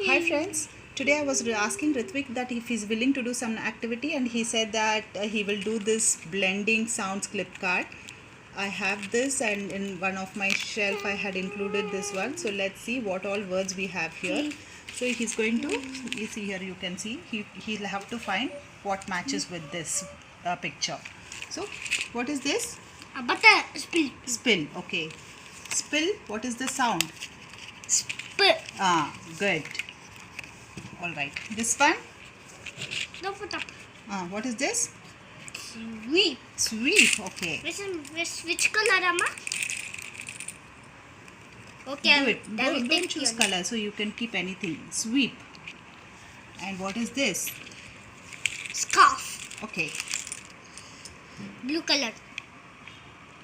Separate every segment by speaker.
Speaker 1: Hi friends, today I was asking Ritvik that if he's willing to do some activity, and he said that he will do this blending sounds clip card. I have this, and in one of my shelf I had included this one. So let's see what all words we have here. So he's going to, you see here, you can see he'll have to find what matches with this picture. So what is this?
Speaker 2: Butter spill.
Speaker 1: Spill. Okay. Spill. What is the sound?
Speaker 2: Spill.
Speaker 1: Good. All right. This one.
Speaker 2: No put up.
Speaker 1: What is this?
Speaker 2: Sweep.
Speaker 1: Sweep. Okay.
Speaker 2: Which color, Amma? Okay.
Speaker 1: Do it. Don't choose color, so you can keep anything. Sweep. And what is this?
Speaker 2: Scarf.
Speaker 1: Okay.
Speaker 2: Blue color.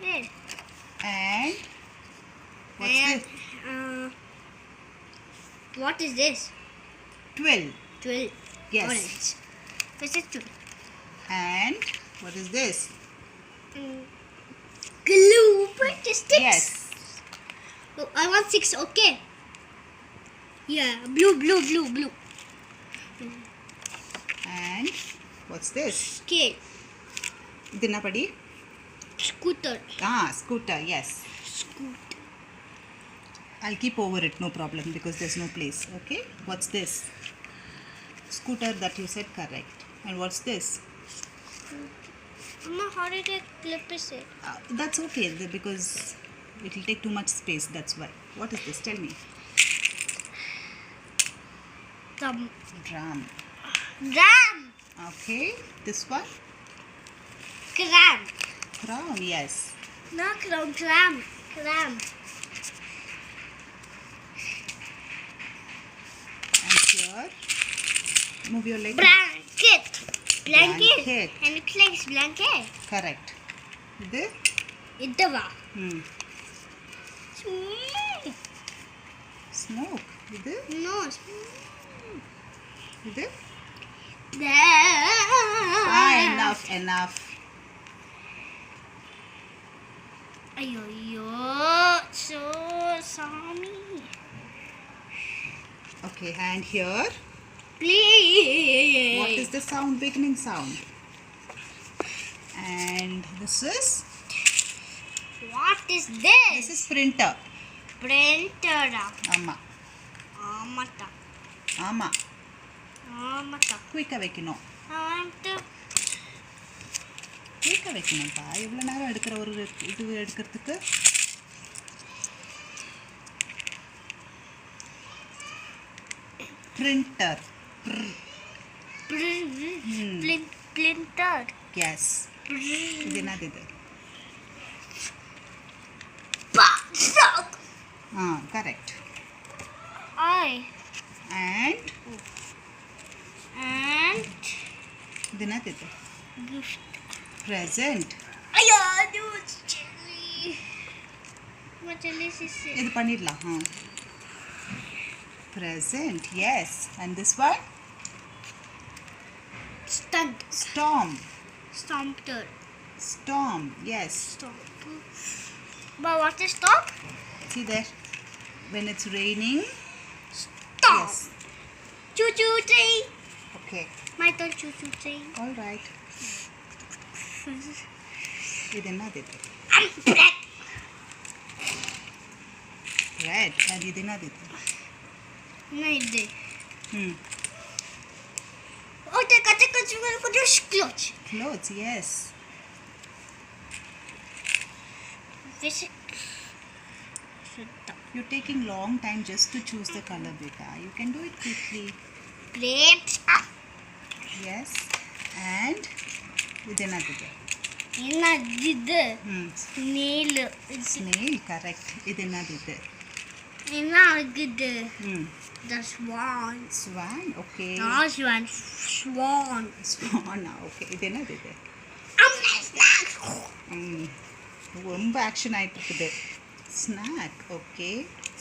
Speaker 2: Yeah.
Speaker 1: And what's this?
Speaker 2: What is this?
Speaker 1: 12.
Speaker 2: 12.
Speaker 1: Yes.
Speaker 2: Orange. This is 12.
Speaker 1: And what is this?
Speaker 2: Glue. Put the sticks.
Speaker 1: Yes.
Speaker 2: Oh, I want 6. Okay. Yeah. Blue.
Speaker 1: And what's this?
Speaker 2: Scale.
Speaker 1: Idina padi?
Speaker 2: Scooter.
Speaker 1: Scooter. Yes.
Speaker 2: Scooter.
Speaker 1: I'll keep over it, no problem, because there's no place. Okay. What's this? Scooter, that you said correct. And what's this?
Speaker 2: Amma, how did I clip it?
Speaker 1: That's okay, because it will take too much space. That's why. What is this? Tell me.
Speaker 2: Drum.
Speaker 1: Drum. Okay. This one?
Speaker 2: Cram.
Speaker 1: Crown. Yes.
Speaker 2: No, cram.
Speaker 1: And here, move your leg.
Speaker 2: Blanket.
Speaker 1: Blanket.
Speaker 2: And it likes blanket.
Speaker 1: Correct. This?
Speaker 2: Idava.
Speaker 1: Smoke. This?
Speaker 2: No.
Speaker 1: This? Enough.
Speaker 2: Ayo, so Sami.
Speaker 1: Okay, and here,
Speaker 2: Please.
Speaker 1: what is the sound? Beginning sound. And this is?
Speaker 2: What is
Speaker 1: This
Speaker 2: this?
Speaker 1: is printer.
Speaker 2: Printer.
Speaker 1: Amma.
Speaker 2: Amata.
Speaker 1: Quick வைக்கணும்.
Speaker 2: Amata.
Speaker 1: Quick வைக்கணும்ப்பா. எவ்வளவு நேரம் எடுக்கிற ஒரு இது எடுக்கிறதுக்கு? Printer.
Speaker 2: Printer.
Speaker 1: Yes. இது என்னது இது? Correct. And இது என்னது இது?
Speaker 2: Gift.
Speaker 1: Present.
Speaker 2: Ayo, dude, chili. What else is it?
Speaker 1: இது பண்ணிடலாம். Present. Yes. And this one?
Speaker 2: Stunt.
Speaker 1: Storm.
Speaker 2: Stompter.
Speaker 1: Storm. Yes.
Speaker 2: Stomp. But what is stop?
Speaker 1: See there? When it's raining.
Speaker 2: Stop.
Speaker 1: Yes.
Speaker 2: Choo choo train.
Speaker 1: Okay.
Speaker 2: My turn, choo choo train.
Speaker 1: All right. ಇದು என்னது இது?
Speaker 2: Bread.
Speaker 1: Red. And ಇದು என்னது இது?
Speaker 2: No, it did. Oh, take a clutch.
Speaker 1: Clothes. Yes.
Speaker 2: This
Speaker 1: You're taking long time just to choose the color, beta. You can do it quickly.
Speaker 2: grapes.
Speaker 1: Yes. And ಇದು என்னது இது?
Speaker 2: Enadide. Snail.
Speaker 1: Snail. Correct. ಇದು என்னது இது?
Speaker 2: Enadide. The swan.
Speaker 1: Swan. Okay.
Speaker 2: No, swan. Swan.
Speaker 1: Swan. Okay. இது என்னது இது?
Speaker 2: Snack.
Speaker 1: ரொம்ப ஆக்ஷன் ஆயிட்டு இருக்குது. Snack. Okay.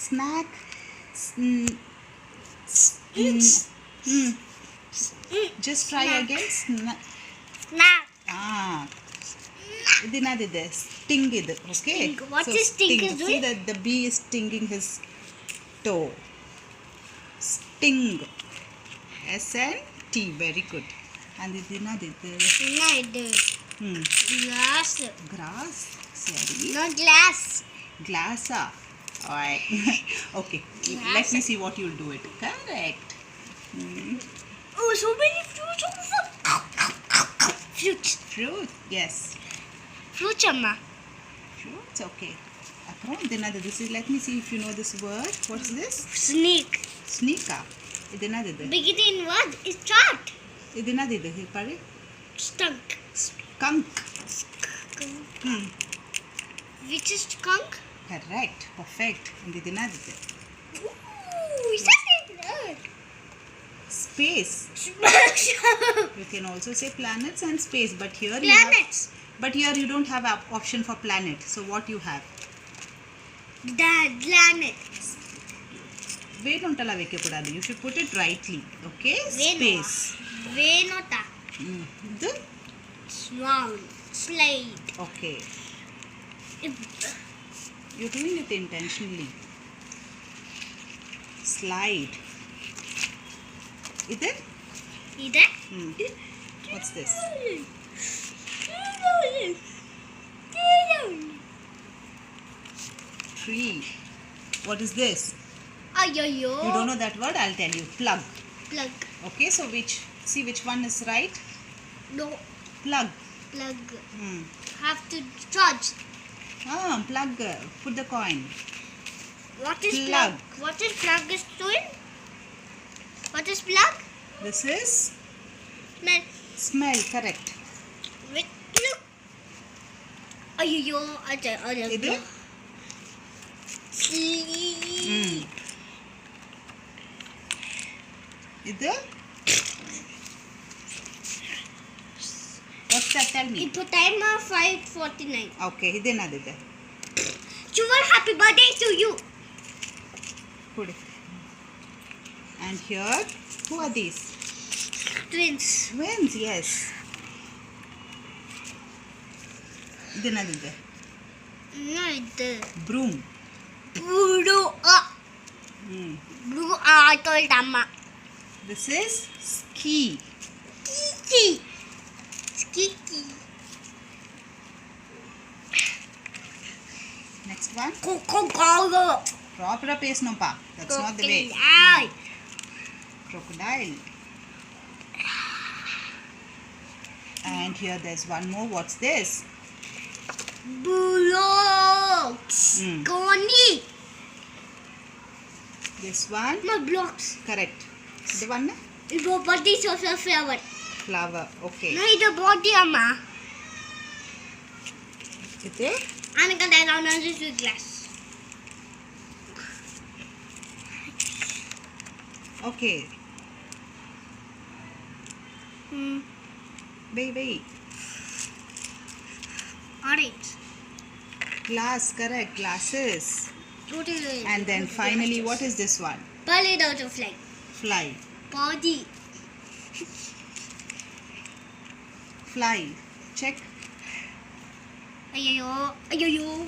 Speaker 1: Snack. Just try again.
Speaker 2: Snack.
Speaker 1: இது என்னது இது? Sting இது. Okay.
Speaker 2: Sting. What is sting is
Speaker 1: See
Speaker 2: doing?
Speaker 1: that the bee is stinging his toe. Sting. Ting. SNT. Very good. And ಇದೇನದಿದ್ದು?
Speaker 2: ಇನ್ನ ಇದು glass.
Speaker 1: Grass. Sorry.
Speaker 2: No glass.
Speaker 1: Glass. Alright. Okay. Let me see what you'll do it. Correct.
Speaker 2: Oh, so many fruits. Fruits.
Speaker 1: Fruit. Yes.
Speaker 2: Fruits, Amma.
Speaker 1: Fruits. Okay. Akram, this is. Let me see if you know this word. What's this?
Speaker 2: Snake.
Speaker 1: Sneaker. ಇದೇನದಿದ್ದು?
Speaker 2: Beginning word is start.
Speaker 1: ಇದೇನದಿದ್ದು? ಹೇಳಿ.
Speaker 2: Skunk.
Speaker 1: Skunk.
Speaker 2: Which is skunk?
Speaker 1: Correct. Perfect. And ಇದೇನದಿದ್ದು?
Speaker 2: Ooh, is that it?
Speaker 1: Space. You can also say planets and space, but here
Speaker 2: Planets.
Speaker 1: you don't have an option for planet. So what you have?
Speaker 2: Planet.
Speaker 1: Wait untala veke kodadu. You should put it rightly. Okay?
Speaker 2: Venota.
Speaker 1: Space.
Speaker 2: Venota.
Speaker 1: The
Speaker 2: Swan. Slide.
Speaker 1: okay. You're doing it intentionally. Slide. Is it?
Speaker 2: Either.
Speaker 1: What's this? Tree. What is this?
Speaker 2: Ayoyo.
Speaker 1: You don't know that word? I'll tell you. Plug.
Speaker 2: Plug.
Speaker 1: Okay, so which one is right?
Speaker 2: No.
Speaker 1: Plug.
Speaker 2: Plug. Have to charge.
Speaker 1: Plug. Put the coin.
Speaker 2: What is
Speaker 1: Plug.
Speaker 2: plug? What is plug is doing? What is plug?
Speaker 1: This is
Speaker 2: Smell.
Speaker 1: smell. Correct.
Speaker 2: With look. Ayoyo.
Speaker 1: Idu?
Speaker 2: Sleep.
Speaker 1: Idu? What's that? Tell me.
Speaker 2: Ipo time 5:49.
Speaker 1: Okay, idenadide.
Speaker 2: Chuval, happy birthday to you.
Speaker 1: Put it. And here, who are these?
Speaker 2: Twins.
Speaker 1: Twins, yes. Idenadide.
Speaker 2: No, it's
Speaker 1: Broom.
Speaker 2: blue. Blue. I told Amma.
Speaker 1: This is ski.
Speaker 2: Kiki. Skiki.
Speaker 1: Next one.
Speaker 2: Coco.
Speaker 1: Proper pace no pa. That's not the way. Crocodile. And here there's one more. What's this?
Speaker 2: Blocks. Coney.
Speaker 1: This one.
Speaker 2: No blocks.
Speaker 1: Correct. The one?
Speaker 2: Ipo body of a flower.
Speaker 1: Flower. Okay.
Speaker 2: No, it's a body, Amma.
Speaker 1: Ite?
Speaker 2: I'm gonna down on this glass.
Speaker 1: Okay. Wait.
Speaker 2: Orange.
Speaker 1: Glass. Correct. Glasses.
Speaker 2: Totally.
Speaker 1: And then finally, what is this one?
Speaker 2: Bullet out of fly.
Speaker 1: Fly.
Speaker 2: Body.
Speaker 1: Fly. Check.
Speaker 2: Ayoyo.